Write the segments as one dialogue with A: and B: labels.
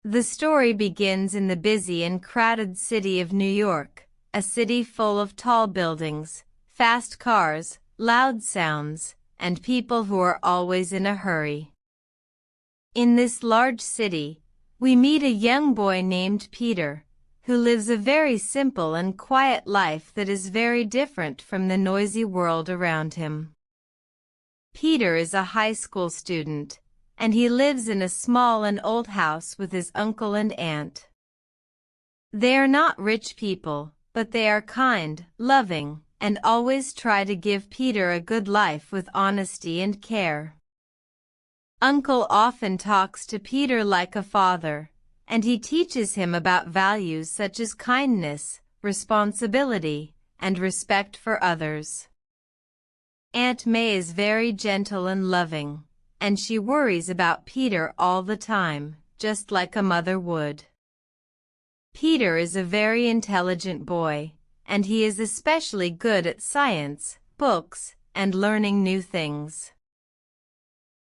A: The story begins in the busy and crowded city of New York, a city full of tall buildings, fast cars, loud sounds, and people who are always in a hurry. In this large city, we meet a young boy named Peter, who lives a very simple and quiet life that is very different from the noisy world around him. Peter is a high school student, and he lives in a small and old house with his uncle and aunt. They are not rich people, but they are kind, loving, and always try to give Peter a good life with honesty and care. Uncle often talks to Peter like a father, and he teaches him about values such as kindness, responsibility, and respect for others. Aunt May is very gentle and loving, and she worries about Peter all the time, just like a mother would. Peter is a very intelligent boy, and he is especially good at science, books, and learning new things.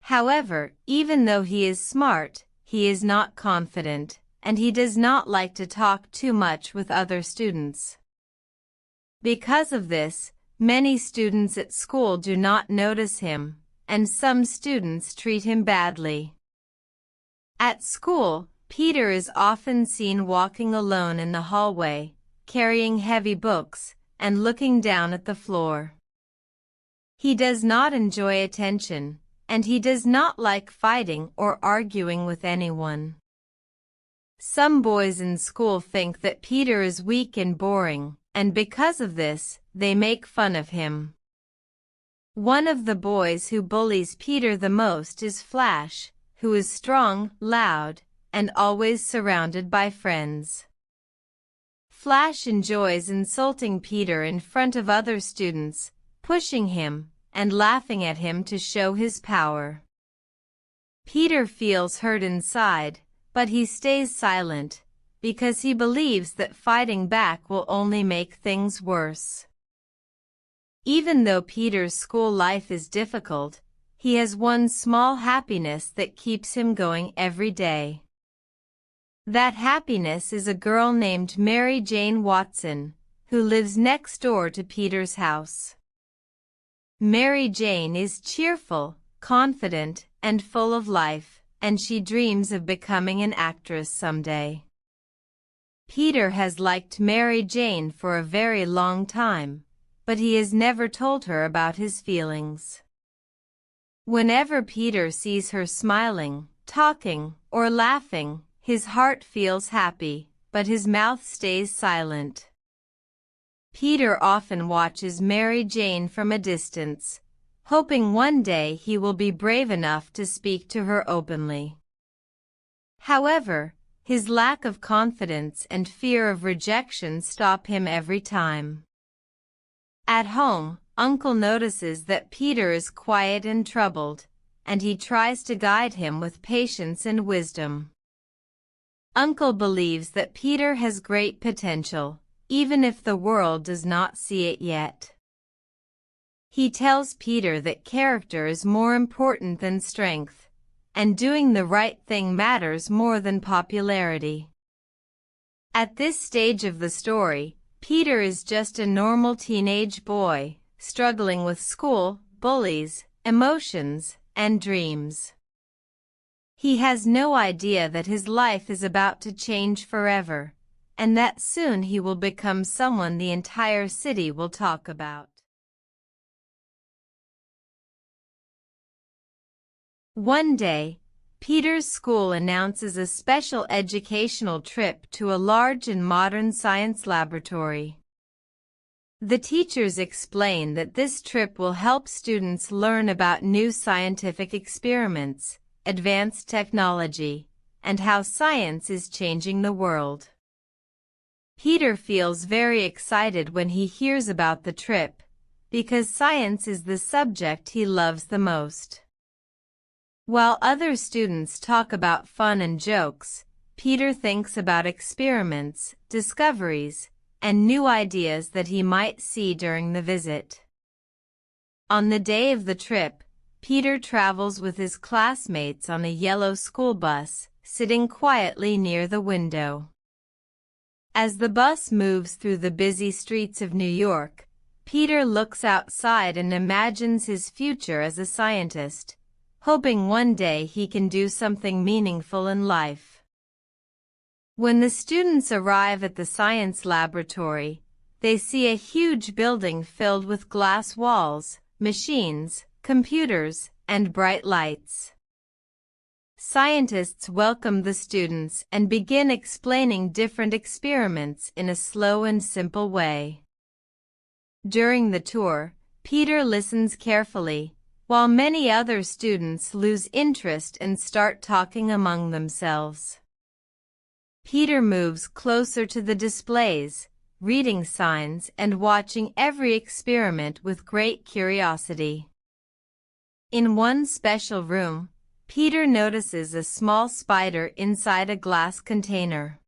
A: However, even though he is smart, he is not confident, and he does not like to talk too much with other students. Because of this, many students at school do not notice him, and some students treat him badly. At school, Peter is often seen walking alone in the hallway, carrying heavy books, and looking down at the floor. He does not enjoy attention, and he does not like fighting or arguing with anyone. Some boys in school think that Peter is weak and boring, and because of this, they make fun of him. One of the boys who bullies Peter the most is Flash, who is strong, loud, and always surrounded by friends. Flash enjoys insulting Peter in front of other students, pushing him, and laughing at him to show his power. Peter feels hurt inside, but he stays silent, because he believes that fighting back will only make things worse. Even though Peter's school life is difficult, he has one small happiness that keeps him going every day. That happiness is a girl named Mary Jane Watson, who lives next door to Peter's house. Mary Jane is cheerful, confident, and full of life, and she dreams of becoming an actress someday. Peter has liked Mary Jane for a very long time, but he has never told her about his feelings. Whenever Peter sees her smiling, talking, or laughing, his heart feels happy, but his mouth stays silent. Peter often watches Mary Jane from a distance, hoping one day he will be brave enough to speak to her openly. However, his lack of confidence and fear of rejection stop him every time. At home, Uncle notices that Peter is quiet and troubled, and he tries to guide him with patience and wisdom. Uncle believes that Peter has great potential, even if the world does not see it yet. He tells Peter that character is more important than strength, and doing the right thing matters more than popularity. At this stage of the story, Peter is just a normal teenage boy, struggling with school, bullies, emotions, and dreams. He has no idea that his life is about to change forever, and that soon he will become someone the entire city will talk about. One day, Peter's school announces a special educational trip to a large and modern science laboratory. The teachers explain that this trip will help students learn about new scientific experiments, advanced technology, and how science is changing the world. Peter feels very excited when he hears about the trip, because science is the subject he loves the most. While other students talk about fun and jokes, Peter thinks about experiments, discoveries, and new ideas that he might see during the visit. On the day of the trip, Peter travels with his classmates on a yellow school bus, sitting quietly near the window. As the bus moves through the busy streets of New York, Peter looks outside and imagines his future as a scientist, hoping one day he can do something meaningful in life. When the students arrive at the science laboratory, they see a huge building filled with glass walls, machines, computers, and bright lights. Scientists welcome the students and begin explaining different experiments in a slow and simple way. During the tour, Peter listens carefully, while many other students lose interest and start talking among themselves. Peter moves closer to the displays, reading signs and watching every experiment with great curiosity. In one special room, Peter notices a small spider inside a glass container.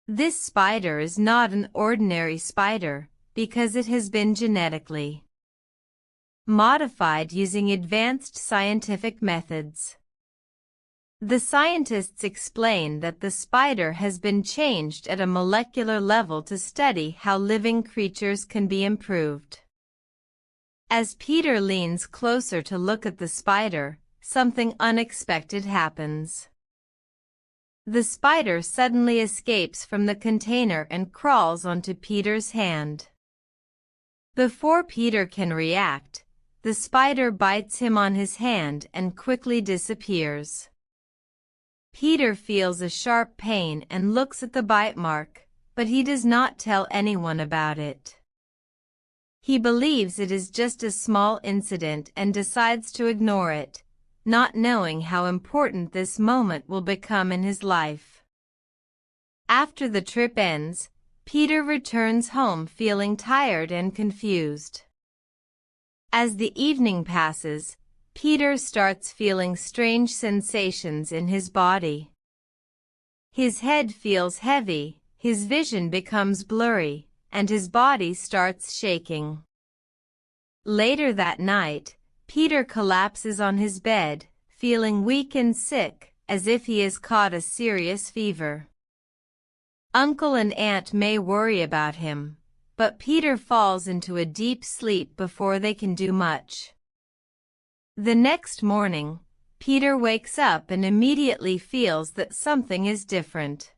A: This spider is not an ordinary spider, because it has been genetically modified using advanced scientific methods. The scientists explain that the spider has been changed at a molecular level to study how living creatures can be improved. As Peter leans closer to look at the spider, something unexpected happens. The spider suddenly escapes from the container and crawls onto Peter's hand. Before Peter can react, the spider bites him on his hand and quickly disappears. Peter feels a sharp pain and looks at the bite mark, but he does not tell anyone about it. He believes it is just a small incident and decides to ignore it, not knowing how important this moment will become in his life. After the trip ends, Peter returns home feeling tired and confused. As the evening passes, Peter starts feeling strange sensations in his body. His head feels heavy, his vision becomes blurry, and his body starts shaking. Later that night, Peter collapses on his bed, feeling weak and sick, as if he has caught a serious fever. Uncle and Aunt May worry about him, but Peter falls into a deep sleep before they can do much. The next morning, Peter wakes up and immediately feels that something is different.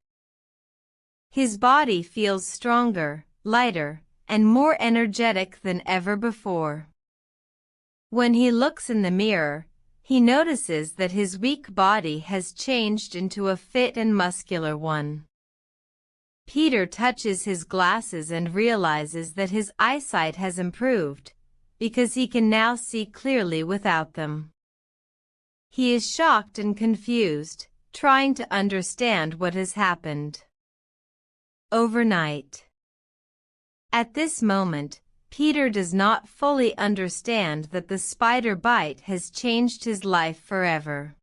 A: His body feels stronger, lighter, and more energetic than ever before. When he looks in the mirror, he notices that his weak body has changed into a fit and muscular one. Peter touches his glasses and realizes that his eyesight has improved, because he can now see clearly without them. He is shocked and confused, trying to understand what has happened. Overnight. At this moment, Peter does not fully understand that the spider bite has changed his life forever.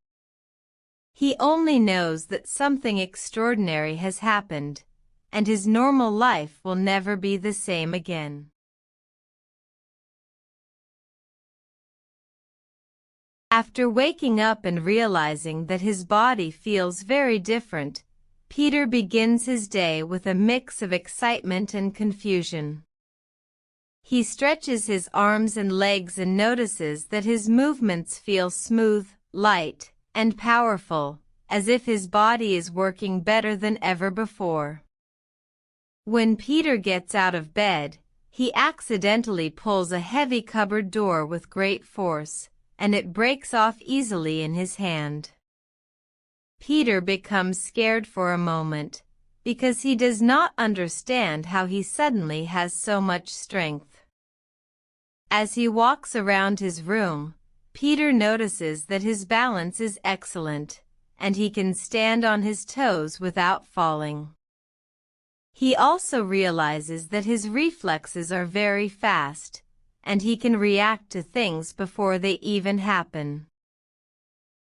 A: He only knows that something extraordinary has happened, and his normal life will never be the same again. After waking up and realizing that his body feels very different, Peter begins his day with a mix of excitement and confusion. He stretches his arms and legs and notices that his movements feel smooth, light, and powerful, as if his body is working better than ever before. When Peter gets out of bed, he accidentally pulls a heavy cupboard door with great force, and it breaks off easily in his hand. Peter becomes scared for a moment, because he does not understand how he suddenly has so much strength. As he walks around his room, Peter notices that his balance is excellent, and he can stand on his toes without falling. He also realizes that his reflexes are very fast, and he can react to things before they even happen.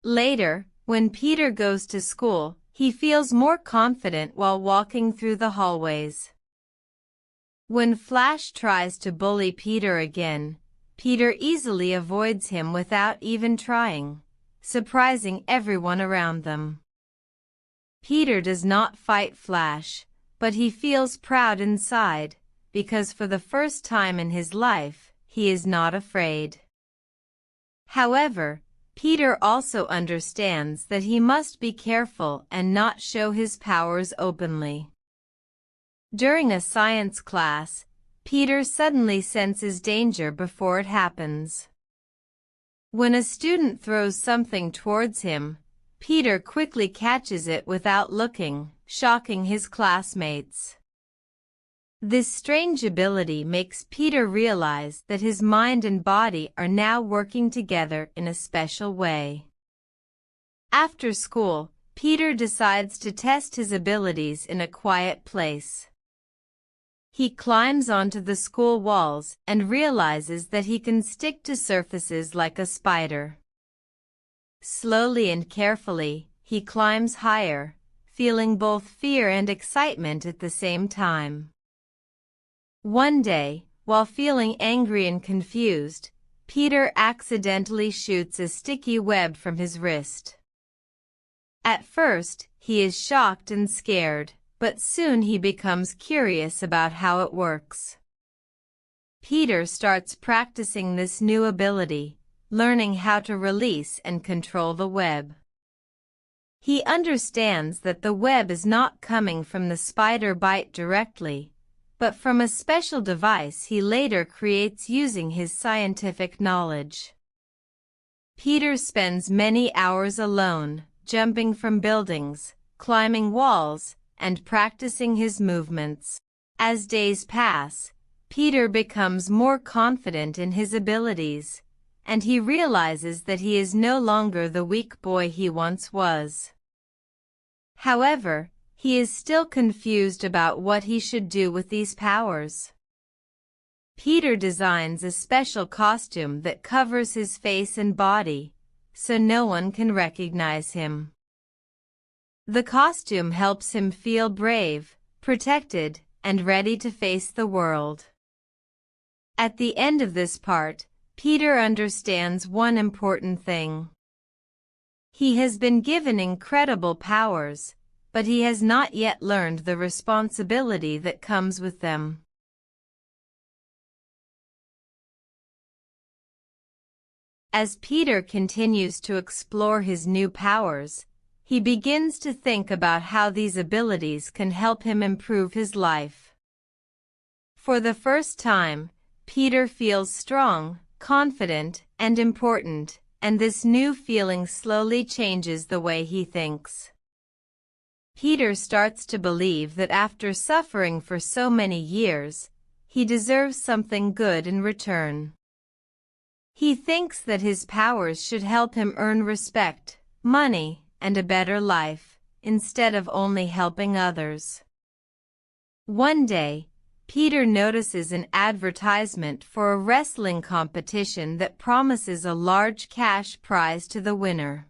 A: Later, when Peter goes to school, he feels more confident while walking through the hallways. When Flash tries to bully Peter again, Peter easily avoids him without even trying, surprising everyone around them. Peter does not fight Flash, but he feels proud inside, because for the first time in his life, he is not afraid. However, Peter also understands that he must be careful and not show his powers openly. During a science class, Peter suddenly senses danger before it happens. When a student throws something towards him, Peter quickly catches it without looking, shocking his classmates. This strange ability makes Peter realize that his mind and body are now working together in a special way. After school, Peter decides to test his abilities in a quiet place. He climbs onto the school walls and realizes that he can stick to surfaces like a spider. Slowly and carefully, he climbs higher, feeling both fear and excitement at the same time. One day, while feeling angry and confused, Peter accidentally shoots a sticky web from his wrist. At first, he is shocked and scared, but soon he becomes curious about how it works. Peter starts practicing this new ability, learning how to release and control the web. He understands that the web is not coming from the spider bite directly, but from a special device he later creates using his scientific knowledge. Peter spends many hours alone, jumping from buildings, climbing walls, and practicing his movements. As days pass, Peter becomes more confident in his abilities, and he realizes that he is no longer the weak boy he once was. However, he is still confused about what he should do with these powers. Peter designs a special costume that covers his face and body, so no one can recognize him. The costume helps him feel brave, protected, and ready to face the world. At the end of this part, Peter understands one important thing. He has been given incredible powers, but he has not yet learned the responsibility that comes with them. As Peter continues to explore his new powers, he begins to think about how these abilities can help him improve his life. For the first time, Peter feels strong, confident, and important, and this new feeling slowly changes the way he thinks. Peter starts to believe that after suffering for so many years, he deserves something good in return. He thinks that his powers should help him earn respect, money, and a better life, instead of only helping others. One day, Peter notices an advertisement for a wrestling competition that promises a large cash prize to the winner.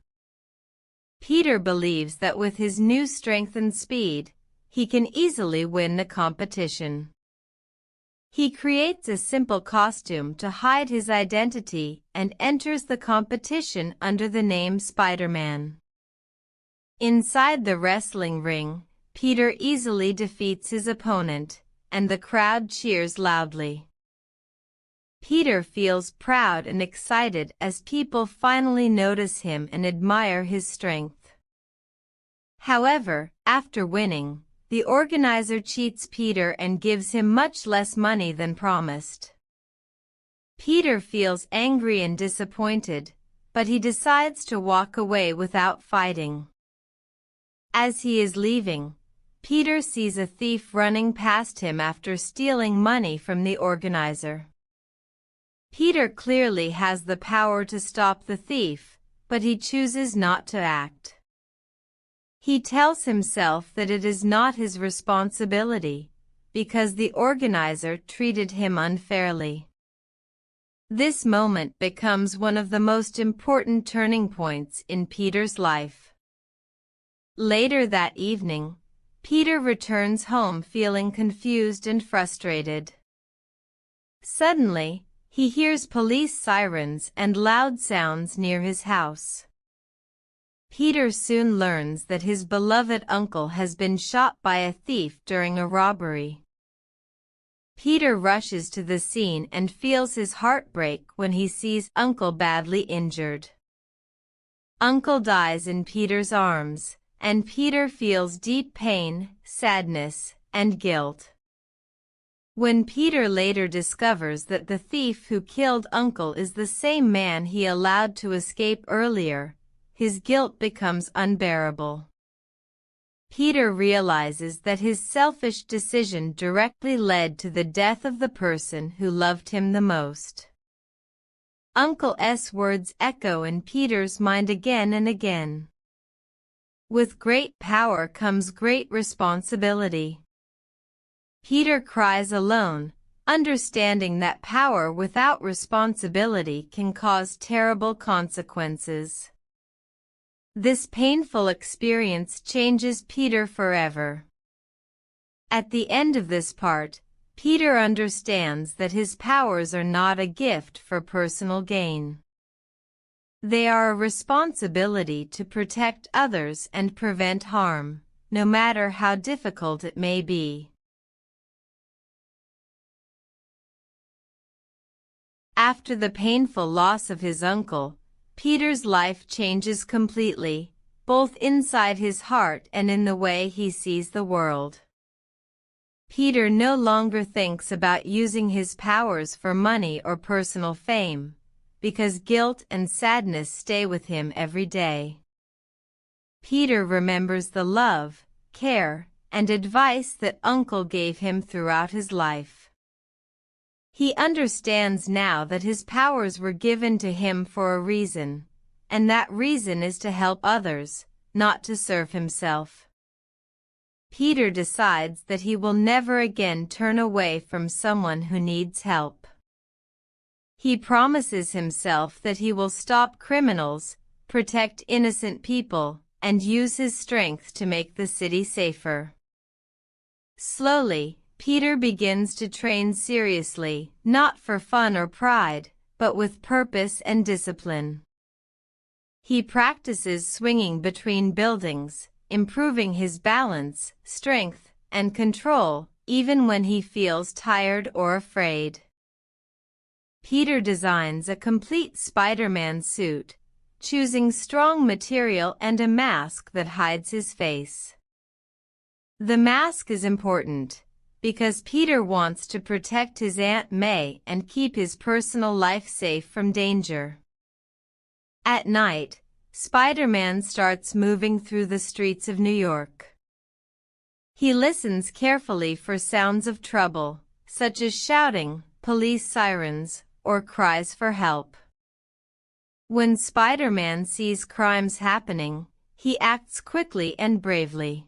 A: Peter believes that with his new strength and speed, he can easily win the competition. He creates a simple costume to hide his identity and enters the competition under the name Spider-Man. Inside the wrestling ring, Peter easily defeats his opponent, and the crowd cheers loudly. Peter feels proud and excited as people finally notice him and admire his strength. However, after winning, the organizer cheats Peter and gives him much less money than promised. Peter feels angry and disappointed, but he decides to walk away without fighting. As he is leaving, Peter sees a thief running past him after stealing money from the organizer. Peter clearly has the power to stop the thief, but he chooses not to act. He tells himself that it is not his responsibility, because the organizer treated him unfairly. This moment becomes one of the most important turning points in Peter's life. Later that evening, Peter returns home feeling confused and frustrated. Suddenly, he hears police sirens and loud sounds near his house. Peter soon learns that his beloved uncle has been shot by a thief during a robbery. Peter rushes to the scene and feels his heart break when he sees Uncle badly injured. Uncle dies in Peter's arms, and Peter feels deep pain, sadness, and guilt. When Peter later discovers that the thief who killed Uncle is the same man he allowed to escape earlier, his guilt becomes unbearable. Peter realizes that his selfish decision directly led to the death of the person who loved him the most. Uncle's words echo in Peter's mind again and again. With great power comes great responsibility. Peter cries alone, understanding that power without responsibility can cause terrible consequences. This painful experience changes Peter forever. At the end of this part, Peter understands that his powers are not a gift for personal gain. They are a responsibility to protect others and prevent harm, no matter how difficult it may be. After the painful loss of his uncle, Peter's life changes completely, both inside his heart and in the way he sees the world. Peter no longer thinks about using his powers for money or personal fame, because guilt and sadness stay with him every day. Peter remembers the love, care, and advice that Uncle gave him throughout his life. He understands now that his powers were given to him for a reason, and that reason is to help others, not to serve himself. Peter decides that he will never again turn away from someone who needs help. He promises himself that he will stop criminals, protect innocent people, and use his strength to make the city safer. Slowly, Peter begins to train seriously, not for fun or pride, but with purpose and discipline. He practices swinging between buildings, improving his balance, strength, and control, even when he feels tired or afraid. Peter designs a complete Spider-Man suit, choosing strong material and a mask that hides his face. The mask is important, because Peter wants to protect his Aunt May and keep his personal life safe from danger. At night, Spider-Man starts moving through the streets of New York. He listens carefully for sounds of trouble, such as shouting, police sirens, or cries for help. When Spider-Man sees crimes happening, he acts quickly and bravely.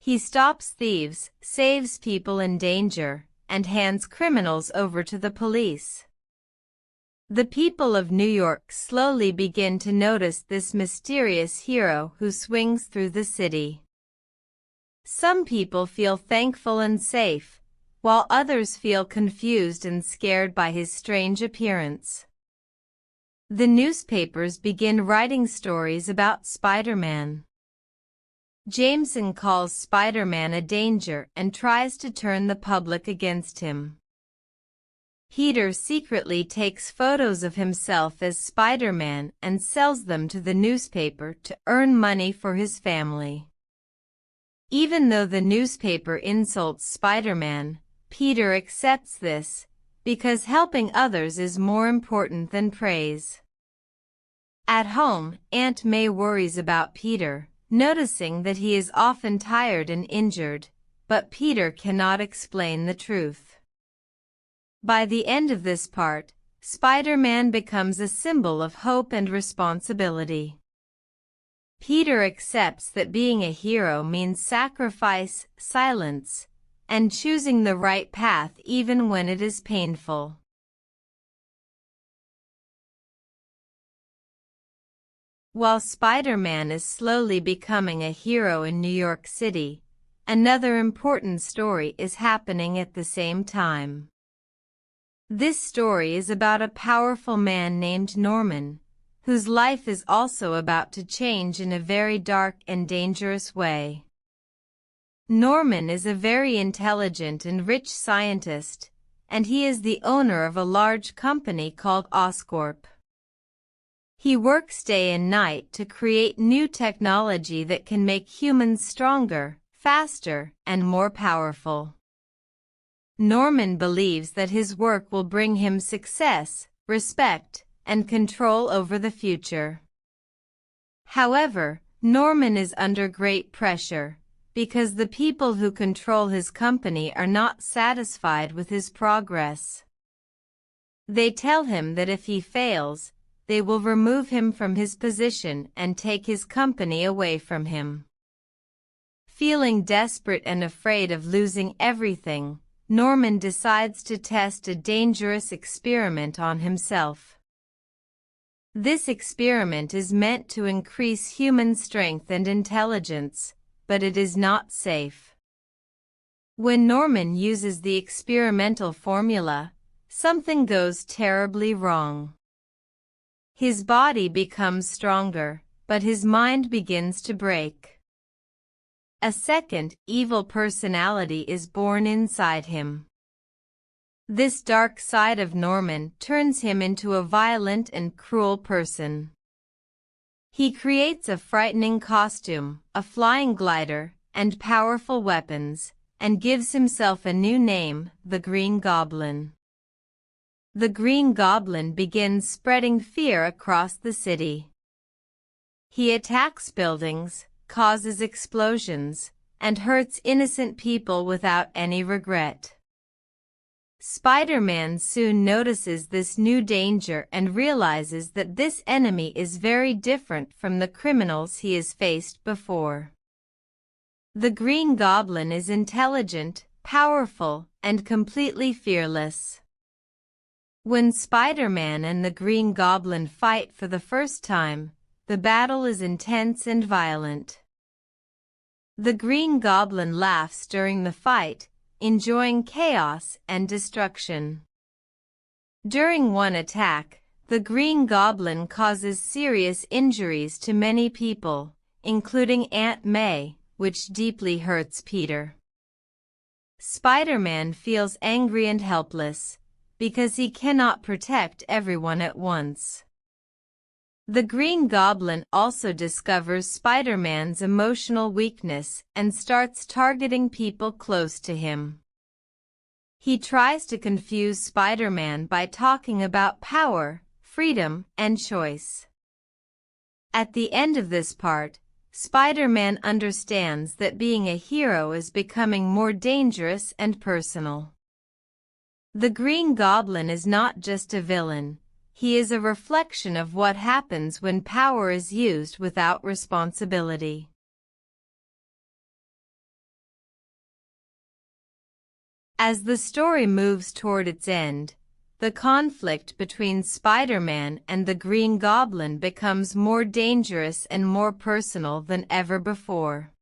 A: He stops thieves, saves people in danger, and hands criminals over to the police. The people of New York slowly begin to notice this mysterious hero who swings through the city. Some people feel thankful and safe, while others feel confused and scared by his strange appearance. The newspapers begin writing stories about Spider-Man. Jameson calls Spider-Man a danger and tries to turn the public against him. Peter secretly takes photos of himself as Spider-Man and sells them to the newspaper to earn money for his family. Even though the newspaper insults Spider-Man, Peter accepts this, because helping others is more important than praise. At home, Aunt May worries about Peter, noticing that he is often tired and injured, but Peter cannot explain the truth. By the end of this part, Spider-Man becomes a symbol of hope and responsibility. Peter accepts that being a hero means sacrifice, silence, and choosing the right path even when it is painful. While Spider-Man is slowly becoming a hero in New York City, another important story is happening at the same time. This story is about a powerful man named Norman, whose life is also about to change in a very dark and dangerous way. Norman is a very intelligent and rich scientist, and he is the owner of a large company called Oscorp. He works day and night to create new technology that can make humans stronger, faster, and more powerful. Norman believes that his work will bring him success, respect, and control over the future. However, Norman is under great pressure, because the people who control his company are not satisfied with his progress. They tell him that if he fails, they will remove him from his position and take his company away from him. Feeling desperate and afraid of losing everything, Norman decides to test a dangerous experiment on himself. This experiment is meant to increase human strength and intelligence, but it is not safe. When Norman uses the experimental formula, something goes terribly wrong. His body becomes stronger, but his mind begins to break. A second, evil personality is born inside him. This dark side of Norman turns him into a violent and cruel person. He creates a frightening costume, a flying glider, and powerful weapons, and gives himself a new name, the Green Goblin. The Green Goblin begins spreading fear across the city. He attacks buildings, causes explosions, and hurts innocent people without any regret. Spider-Man soon notices this new danger and realizes that this enemy is very different from the criminals he has faced before. The Green Goblin is intelligent, powerful, and completely fearless. When Spider-Man and the Green Goblin fight for the first time, the battle is intense and violent. The Green Goblin laughs during the fight, enjoying chaos and destruction. During one attack, the Green Goblin causes serious injuries to many people, including Aunt May, which deeply hurts Peter. Spider-Man feels angry and helpless, because he cannot protect everyone at once. The Green Goblin also discovers Spider-Man's emotional weakness and starts targeting people close to him. He tries to confuse Spider-Man by talking about power, freedom, and choice. At the end of this part, Spider-Man understands that being a hero is becoming more dangerous and personal. The Green Goblin is not just a villain, he is a reflection of what happens when power is used without responsibility. As the story moves toward its end, the conflict between Spider-Man and the Green Goblin becomes more dangerous and more personal than ever before.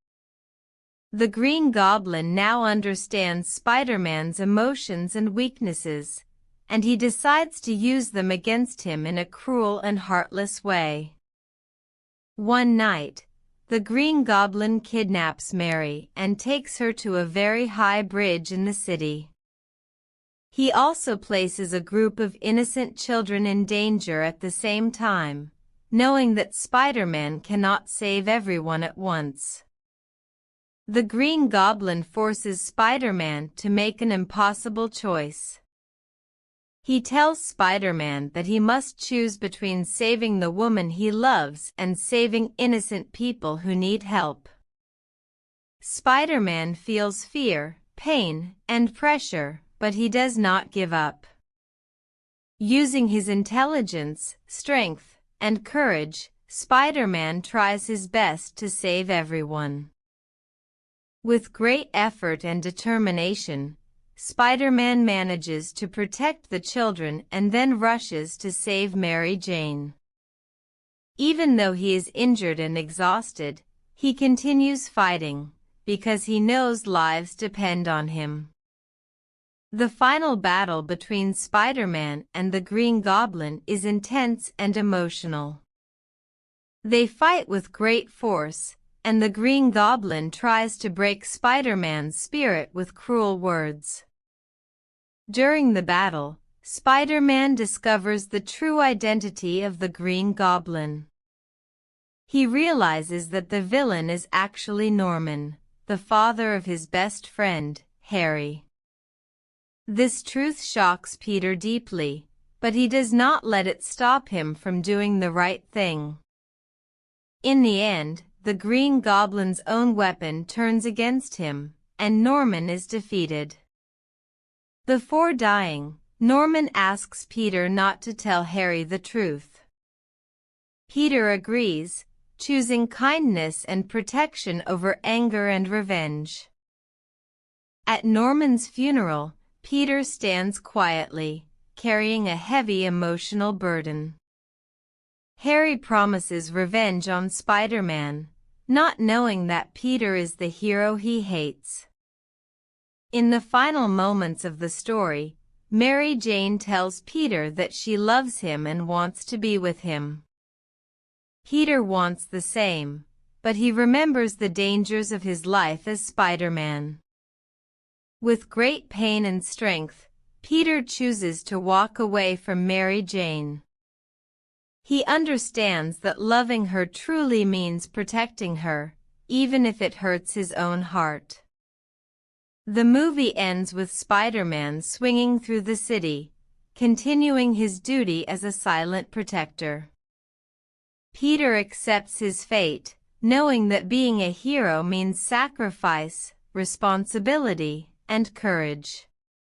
A: The Green Goblin now understands Spider-Man's emotions and weaknesses, and he decides to use them against him in a cruel and heartless way. One night, the Green Goblin kidnaps Mary and takes her to a very high bridge in the city. He also places a group of innocent children in danger at the same time, knowing that Spider-Man cannot save everyone at once. The Green Goblin forces Spider-Man to make an impossible choice. He tells Spider-Man that he must choose between saving the woman he loves and saving innocent people who need help. Spider-Man feels fear, pain, and pressure, but he does not give up. Using his intelligence, strength, and courage, Spider-Man tries his best to save everyone. With great effort and determination, Spider-Man manages to protect the children and then rushes to save Mary Jane. Even though he is injured and exhausted, he continues fighting, because he knows lives depend on him. The final battle between Spider-Man and the Green Goblin is intense and emotional. They fight with great force, and the Green Goblin tries to break Spider-Man's spirit with cruel words. During the battle, Spider-Man discovers the true identity of the Green Goblin. He realizes that the villain is actually Norman, the father of his best friend, Harry. This truth shocks Peter deeply, but he does not let it stop him from doing the right thing. In the end, the Green Goblin's own weapon turns against him, and Norman is defeated. Before dying, Norman asks Peter not to tell Harry the truth. Peter agrees, choosing kindness and protection over anger and revenge. At Norman's funeral, Peter stands quietly, carrying a heavy emotional burden. Harry promises revenge on Spider-Man, not knowing that Peter is the hero he hates. In the final moments of the story, Mary Jane tells Peter that she loves him and wants to be with him. Peter wants the same, but he remembers the dangers of his life as Spider-Man. With great pain and strength, Peter chooses to walk away from Mary Jane. He understands that loving her truly means protecting her, even if it hurts his own heart. The movie ends with Spider-Man swinging through the city, continuing his duty as a silent protector. Peter accepts his fate, knowing that being a hero means sacrifice, responsibility, and courage.